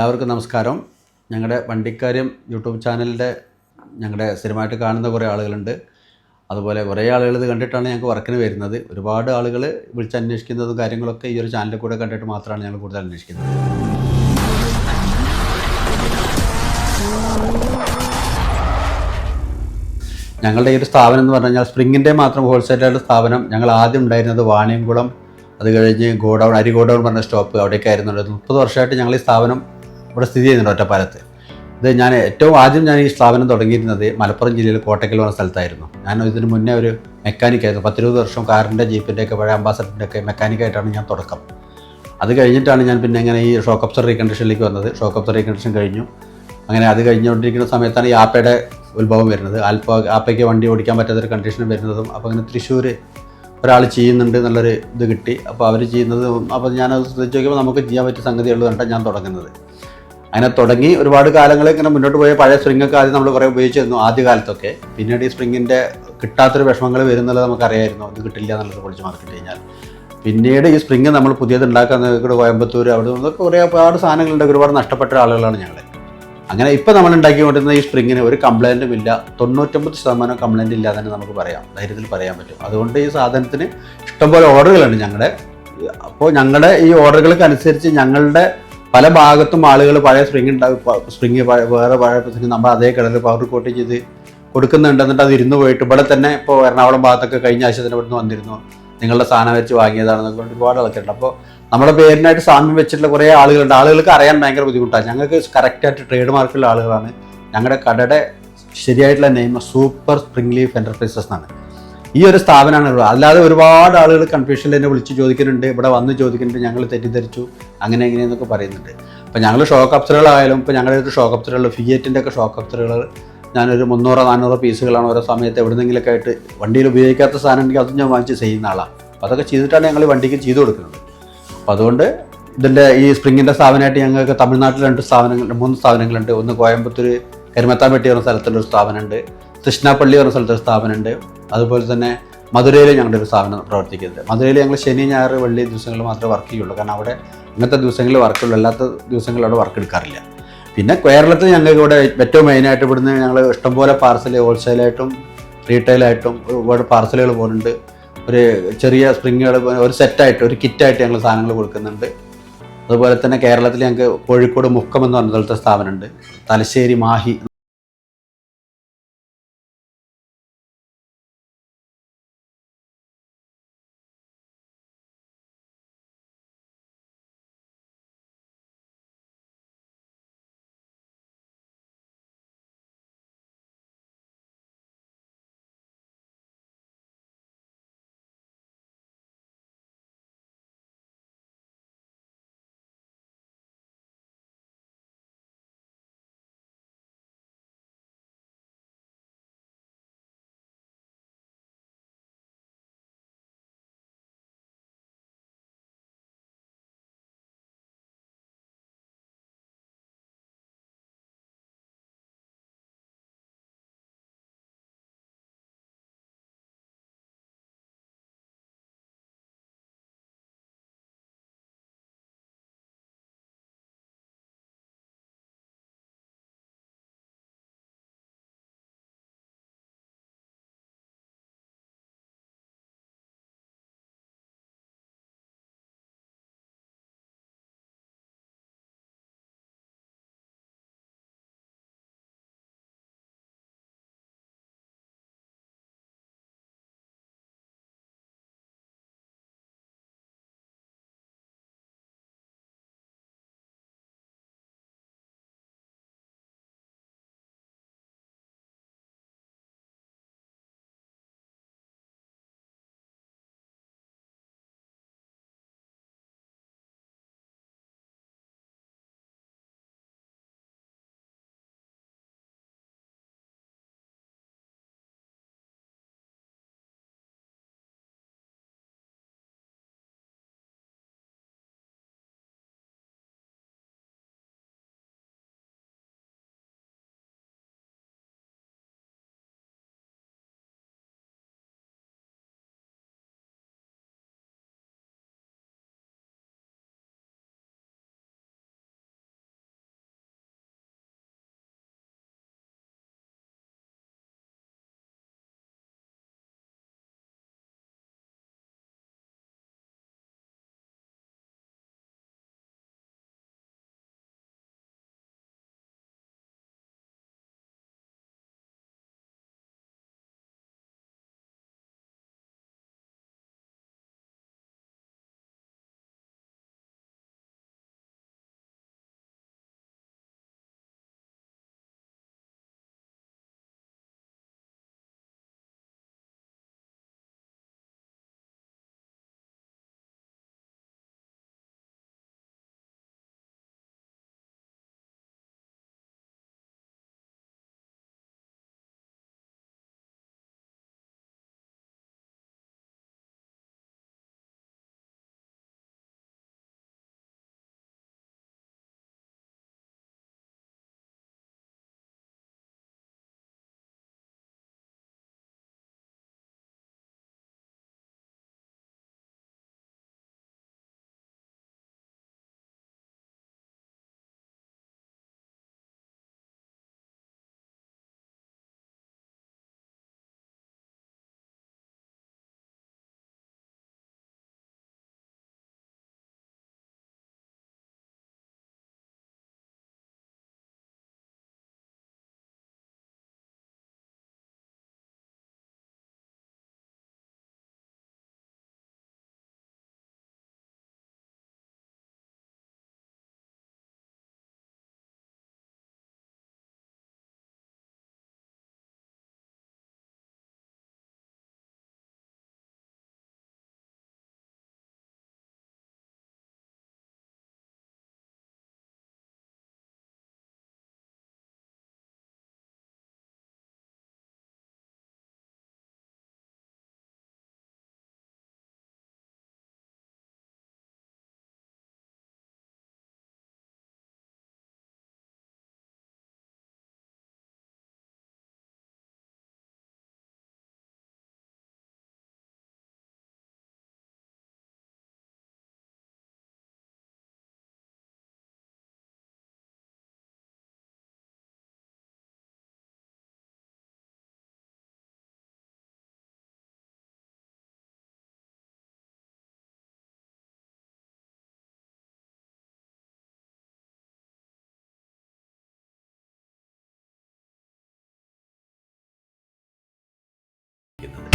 എല്ലാവർക്കും നമസ്കാരം. ഞങ്ങളുടെ വണ്ടിക്കാര്യം യൂട്യൂബ് ചാനലിൻ്റെ ഞങ്ങളുടെ സ്ഥിരമായിട്ട് കാണുന്ന കുറേ ആളുകളുണ്ട്. അതുപോലെ കുറേ ആളുകൾ ഇത് കണ്ടിട്ടാണ് ഞങ്ങൾക്ക് വർക്കിന് വരുന്നത്. ഒരുപാട് ആളുകൾ വിളിച്ചന്വേഷിക്കുന്നതും കാര്യങ്ങളൊക്കെ ഈ ഒരു ചാനലിൽ കൂടെ കണ്ടിട്ട് മാത്രമാണ് ഞങ്ങൾ കൂടുതൽ അന്വേഷിക്കുന്നത്. ഞങ്ങളുടെ ഈ ഒരു സ്ഥാപനം എന്ന് പറഞ്ഞു കഴിഞ്ഞാൽ സ്പ്രിങ്ങിൻ്റെ മാത്രം ഹോൾസെയിലായിട്ട് സ്ഥാപനം. ഞങ്ങൾ ആദ്യം ഉണ്ടായിരുന്നത് വാണിയംകുളം, അത് കഴിഞ്ഞ് ഗോഡൗൺ, അരി ഗോഡൗൺ പറഞ്ഞ സ്റ്റോപ്പ്, അവിടെയൊക്കെ ആയിരുന്നു. 30 വർഷമായിട്ട് ഞങ്ങൾ ഈ സ്ഥാപനം ഇവിടെ സ്ഥിതി ചെയ്യുന്നുണ്ട്, ഒറ്റപ്പാലത്ത്. ഇത് ഞാൻ ഏറ്റവും ആദ്യം ഈ സ്ഥാപനം തുടങ്ങിയിരുന്നത് മലപ്പുറം ജില്ലയിൽ കോട്ടക്കൽ പറഞ്ഞ സ്ഥലത്തായിരുന്നു. ഞാൻ ഇതിന് മുന്നേ ഒരു മെക്കാനിക്കായിരുന്നു. 10-20 വർഷം കാറിൻ്റെ, ജീപ്പിൻ്റെയൊക്കെ, പഴയ അംബാസഡറിൻ്റെയൊക്കെ മെക്കാനിക്കായിട്ടാണ് ഞാൻ തുടക്കം. അത് കഴിഞ്ഞിട്ടാണ് ഞാൻ പിന്നെ ഇങ്ങനെ ഈ ഷോക്ക് അബ്സർ റീകണ്ടീഷനിലേക്ക് വന്നത്. ഷോക്ക് അബ്സർ റീകണ്ടീഷൻ കഴിഞ്ഞു. അങ്ങനെ അത് കഴിഞ്ഞുകൊണ്ടിരിക്കുന്ന സമയത്താണ് ഈ ആപ്പയുടെ ഉത്ഭവം വരുന്നത്. ആപ്പയ്ക്ക് വണ്ടി ഓടിക്കാൻ പറ്റാത്തൊരു കണ്ടീഷൻ വരുന്നതും. അപ്പോൾ അങ്ങനെ തൃശ്ശൂർ ഒരാൾ ചെയ്യുന്നുണ്ട് എന്നുള്ളൊരു ഇത് കിട്ടി. അപ്പോൾ അവർ ചെയ്യുന്നത്, അപ്പോൾ ഞാനത് ശ്രദ്ധിച്ച് നോക്കിയപ്പോൾ നമുക്ക് ചെയ്യാൻ പറ്റിയ സംഗതികൾ കണ്ടാണ് ഞാൻ തുടങ്ങുന്നത്. അങ്ങനെ തുടങ്ങി ഒരുപാട് കാലങ്ങൾ ഇങ്ങനെ മുന്നോട്ട് പോയ പഴയ സ്പ്രിങ്ങൊക്കെ ആദ്യം നമ്മൾ കുറേ ഉപയോഗിച്ചിരുന്നു ആദ്യ കാലത്തൊക്കെ. പിന്നീട് ഈ സ്പ്രിങ്ങിൻ്റെ കിട്ടാത്തൊരു വിഷമങ്ങൾ വരുന്നുള്ളത് നമുക്കറിയായിരുന്നു. അത് കിട്ടില്ല എന്നുള്ളത് പൊളിച്ച് മാർക്കറ്റ് കഴിഞ്ഞാൽ പിന്നീട് ഈ സ്പ്രിങ് നമ്മൾ പുതിയത് ഉണ്ടാക്കാൻ കോയമ്പത്തൂർ, അവിടെ നിന്നൊക്കെ ഒരുപാട് സാധനങ്ങളുണ്ട്. ഒരുപാട് നഷ്ടപ്പെട്ട ആളുകളാണ് ഞങ്ങൾ. അങ്ങനെ ഇപ്പോൾ നമ്മൾ ഉണ്ടാക്കിക്കൊണ്ടിരുന്ന ഈ സ്പ്രിങ്ങിന് ഒരു കംപ്ലൈൻറ്റും ഇല്ല. 99% കംപ്ലൈൻറ്റ് ഇല്ല തന്നെ നമുക്ക് പറയാം, ധൈര്യത്തിൽ പറയാൻ പറ്റും. അതുകൊണ്ട് ഈ സാധനത്തിന് ഇഷ്ടംപോലെ ഓർഡറുകളുണ്ട് ഞങ്ങളുടെ. അപ്പോൾ ഞങ്ങളുടെ ഈ ഓർഡറുകൾക്ക് അനുസരിച്ച് ഞങ്ങളുടെ പല ഭാഗത്തും ആളുകൾ പഴയ സ്പ്രിങ് വേറെ പഴയ സ്പ്രിങ് നമ്മൾ അതേ കളറിൽ പവർ കോട്ട് ചെയ്ത് കൊടുക്കുന്നുണ്ട്. എന്നിട്ട് അത് ഇരുന്ന് പോയിട്ട് ഇവിടെ തന്നെ ഇപ്പോൾ എറണാകുളം ഭാഗത്തൊക്കെ കഴിഞ്ഞ ആഴ്ച തന്നെ ഇവിടുന്ന് വന്നിരുന്നു, നിങ്ങളുടെ സാധനം വെച്ച് വാങ്ങിയതാണെന്നൊക്കെ ഒരുപാട് ആൾക്കാരുണ്ട്. അപ്പോൾ നമ്മുടെ പേരിനായിട്ട് സാമ്യം വെച്ചിട്ടുള്ള കുറേ ആളുകളുണ്ട്. ആളുകൾക്ക് അറിയാൻ ഭയങ്കര ബുദ്ധിമുട്ടാണ്. ഞങ്ങൾക്ക് കറക്റ്റായിട്ട് ട്രേഡ് മാർക്കുള്ള ആളുകളാണ്. ഞങ്ങളുടെ കടയുടെ ശരിയായിട്ടുള്ള name super spring leaf enterprises എന്നാണ്. ഈ ഒരു സ്ഥാപനമാണ് ഉള്ളത്. അല്ലാതെ ഒരുപാട് ആളുകൾ കൺഫ്യൂഷനിൽ എന്നെ വിളിച്ച് ചോദിക്കുന്നുണ്ട്, ഇവിടെ വന്ന് ചോദിക്കുന്നുണ്ട്, ഞങ്ങൾ തെറ്റിദ്ധരിച്ചു അങ്ങനെ എങ്ങനെയെന്നൊക്കെ പറയുന്നുണ്ട്. അപ്പോൾ ഞങ്ങൾ ഷോക്ക് അബ്സറുകളായാലും, ഇപ്പോൾ ഞങ്ങളുടെ ഒരു ഷോക്ക് അബ്സറുകൾ, ഫിയറ്റിൻ്റെ ഒക്കെ ഷോക്ക് അബ്സറുകൾ ഞാനൊരു 300-400 പീസുകളാണ് ഓരോ സമയത്ത് എവിടെന്നെങ്കിലൊക്കെ ആയിട്ട് വണ്ടിയിൽ ഉപയോഗിക്കാത്ത സാധനം ഉണ്ടെങ്കിൽ അതും ഞാൻ വാങ്ങിച്ച് ചെയ്യുന്ന ആളാണ്. അപ്പോൾ അതൊക്കെ ചെയ്തിട്ടാണ് ഞങ്ങൾ വണ്ടിക്ക് ചെയ്തു കൊടുക്കുന്നത്. അപ്പോൾ അതുകൊണ്ട് ഇതിൻ്റെ ഈ സ്പ്രിങ്ങിൻ്റെ സ്ഥാപനമായിട്ട് ഞങ്ങൾക്ക് തമിഴ്നാട്ടിൽ 3 സ്ഥാപനങ്ങളുണ്ട്. ഒന്ന് കോയമ്പത്തൂർ കരിമത്താമ്പെട്ടി പറഞ്ഞ സ്ഥലത്തുള്ളൊരു സ്ഥാപനമുണ്ട്, തൃശ്ശനാപ്പള്ളി പറഞ്ഞ സ്ഥലത്തൊരു സ്ഥാപനമുണ്ട്. അതുപോലെ തന്നെ മധുരയിൽ ഞങ്ങളുടെ ഒരു സ്ഥാപനം പ്രവർത്തിക്കുന്നുണ്ട്. മധുരയിൽ ഞങ്ങൾ ശനി, ഞായർ, വെള്ളി ദിവസങ്ങളിൽ മാത്രമേ വർക്ക് ചെയ്യുള്ളൂ. കാരണം അവിടെ ഇങ്ങനത്തെ ദിവസങ്ങളിൽ വർക്കുള്ളൂ, അല്ലാത്ത ദിവസങ്ങളിൽ അവിടെ വർക്ക് എടുക്കാറില്ല. പിന്നെ കേരളത്തിൽ ഞങ്ങൾക്ക് ഇവിടെ ഏറ്റവും മെയിനായിട്ട് ഇവിടുന്ന് ഞങ്ങൾ ഇഷ്ടംപോലെ പാർസൽ ഹോൾസെയിലായിട്ടും റീറ്റെയിലായിട്ടും ഒരുപാട് പാർസലുകൾ പോകുന്നുണ്ട്. ഒരു ചെറിയ സ്പ്രിങ്ങുകൾ ഒരു സെറ്റായിട്ട്, ഒരു കിറ്റായിട്ട് ഞങ്ങൾ സാധനങ്ങൾ കൊടുക്കുന്നുണ്ട്. അതുപോലെ തന്നെ കേരളത്തിൽ ഞങ്ങൾക്ക് കോഴിക്കോട് മുക്കം എന്ന് പറഞ്ഞ സ്ഥലത്തെ സ്ഥാപനമുണ്ട്, തലശ്ശേരി, മാഹി ക്കുന്നത്